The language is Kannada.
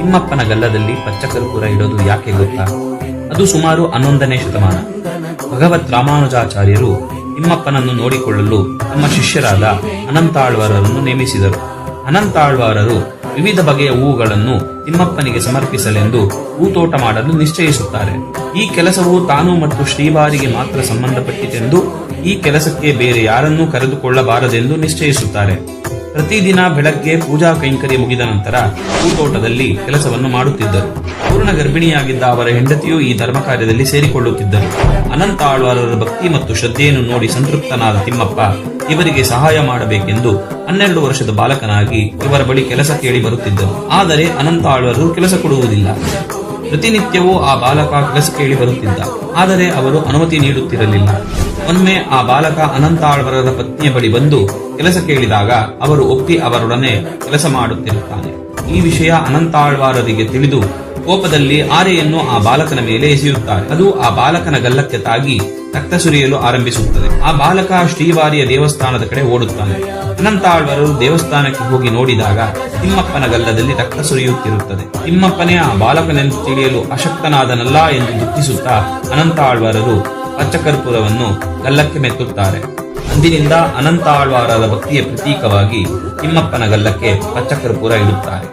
ತಿಮ್ಮಪ್ಪನ ಗಲ್ಲದಲ್ಲಿ ಪಚ್ಚಕರ್ಪೂರ ಇಡೋದು ಯಾಕೆ ಗೊತ್ತಾ? ಅದು ಸುಮಾರು 11ನೇ ಶತಮಾನ. ಭಗವತ್ ರಾಮಾನುಜಾಚಾರ್ಯರು ತಿಮ್ಮಪ್ಪನನ್ನು ನೋಡಿಕೊಳ್ಳಲು ತಮ್ಮ ಶಿಷ್ಯರಾದ ಅನಂತಾಳ್ವಾರರನ್ನು ನೇಮಿಸಿದರು. ಅನಂತಾಳ್ವಾರರು ವಿವಿಧ ಬಗೆಯ ಹೂವುಗಳನ್ನು ತಿಮ್ಮಪ್ಪನಿಗೆ ಸಮರ್ಪಿಸಲೆಂದು ಹೂತೋಟ ಮಾಡಲು ನಿಶ್ಚಯಿಸುತ್ತಾರೆ. ಈ ಕೆಲಸವು ತಾನು ಮತ್ತು ಶ್ರೀವಾರಿಗೆ ಮಾತ್ರ ಸಂಬಂಧಪಟ್ಟಿತೆಂದು, ಈ ಕೆಲಸಕ್ಕೆ ಬೇರೆ ಯಾರನ್ನೂ ಕರೆದುಕೊಳ್ಳಬಾರದೆಂದು ನಿಶ್ಚಯಿಸುತ್ತಾರೆ. ಪ್ರತಿದಿನ ಬೆಳಗ್ಗೆ ಪೂಜಾ ಕೈಂಕರ್ಯ ಮುಗಿದ ನಂತರ ಹೂತೋಟದಲ್ಲಿ ಕೆಲಸವನ್ನು ಮಾಡುತ್ತಿದ್ದರು. ಪೂರ್ಣ ಗರ್ಭಿಣಿಯಾಗಿದ್ದ ಅವರ ಹೆಂಡತಿಯು ಈ ಧರ್ಮ ಕಾರ್ಯದಲ್ಲಿ ಸೇರಿಕೊಳ್ಳುತ್ತಿದ್ದರು. ಅನಂತಾಳ್ವಾರರ ಭಕ್ತಿ ಮತ್ತು ಶ್ರದ್ಧೆಯನ್ನು ನೋಡಿ ಸಂತೃಪ್ತನಾದ ತಿಮ್ಮಪ್ಪ ಇವರಿಗೆ ಸಹಾಯ ಮಾಡಬೇಕೆಂದು 12 ವರ್ಷದ ಬಾಲಕನಾಗಿ ಇವರ ಬಳಿ ಕೆಲಸ ಕೇಳಿ ಬರುತ್ತಿದ್ದರು. ಆದರೆ ಅನಂತಾಳ್ವಾರರು ಕೆಲಸ ಕೊಡುವುದಿಲ್ಲ. ಪ್ರತಿನಿತ್ಯವೂ ಆ ಬಾಲಕ ಕೆಲಸ ಕೇಳಿ ಬರುತ್ತಿದ್ದ, ಆದರೆ ಅವರು ಅನುಮತಿ ನೀಡುತ್ತಿರಲಿಲ್ಲ. ಒಮ್ಮೆ ಆ ಬಾಲಕ ಅನಂತಾಳ್ವಾರರ ಪತ್ನಿಯ ಬಳಿ ಬಂದು ಕೆಲಸ ಕೇಳಿದಾಗ ಅವರು ಒಪ್ಪಿ ಅವರೊಡನೆ ಕೆಲಸ ಮಾಡುತ್ತಿರುತ್ತಾನೆ. ಈ ವಿಷಯ ಅನಂತಾಳ್ವಾರರಿಗೆ ತಿಳಿದು ಕೋಪದಲ್ಲಿ ಆರೆಯನ್ನು ಆ ಬಾಲಕನ ಮೇಲೆ ಎಸೆಯುತ್ತಾರೆ. ಅದು ಆ ಬಾಲಕನ ಗಲ್ಲಕ್ಕೆ ತಾಗಿ ರಕ್ತ ಸುರಿಯಲು ಆರಂಭಿಸುತ್ತದೆ. ಆ ಬಾಲಕ ಶ್ರೀವಾರಿಯ ದೇವಸ್ಥಾನದ ಕಡೆ ಓಡುತ್ತಾನೆ. ಅನಂತಾಳ್ವಾರರು ದೇವಸ್ಥಾನಕ್ಕೆ ಹೋಗಿ ನೋಡಿದಾಗ ತಿಮ್ಮಪ್ಪನ ಗಲ್ಲದಲ್ಲಿ ರಕ್ತ ಸುರಿಯುತ್ತಿರುತ್ತದೆ. ತಿಮ್ಮಪ್ಪನೇ ಆ ಬಾಲಕನೆಂದು ತಿಳಿಯಲು ಅಶಕ್ತನಾದನಲ್ಲ ಎಂದು ದುಃಖಿಸುತ್ತಾ ಅನಂತಾಳ್ವಾರರು ಪಚ್ಚಕರ್ಪೂರವನ್ನು ಗಲ್ಲಕ್ಕೆ ಮೆತ್ತುತ್ತಾರೆ. ಅಂದಿನಿಂದ ಅನಂತಾಳ್ವಾರರ ಭಕ್ತಿಯ ಪ್ರತೀಕವಾಗಿ ತಿಮ್ಮಪ್ಪನ ಗಲ್ಲಕ್ಕೆ ಪಚ್ಚಕರ್ಪೂರ ಇಡುತ್ತಾರೆ.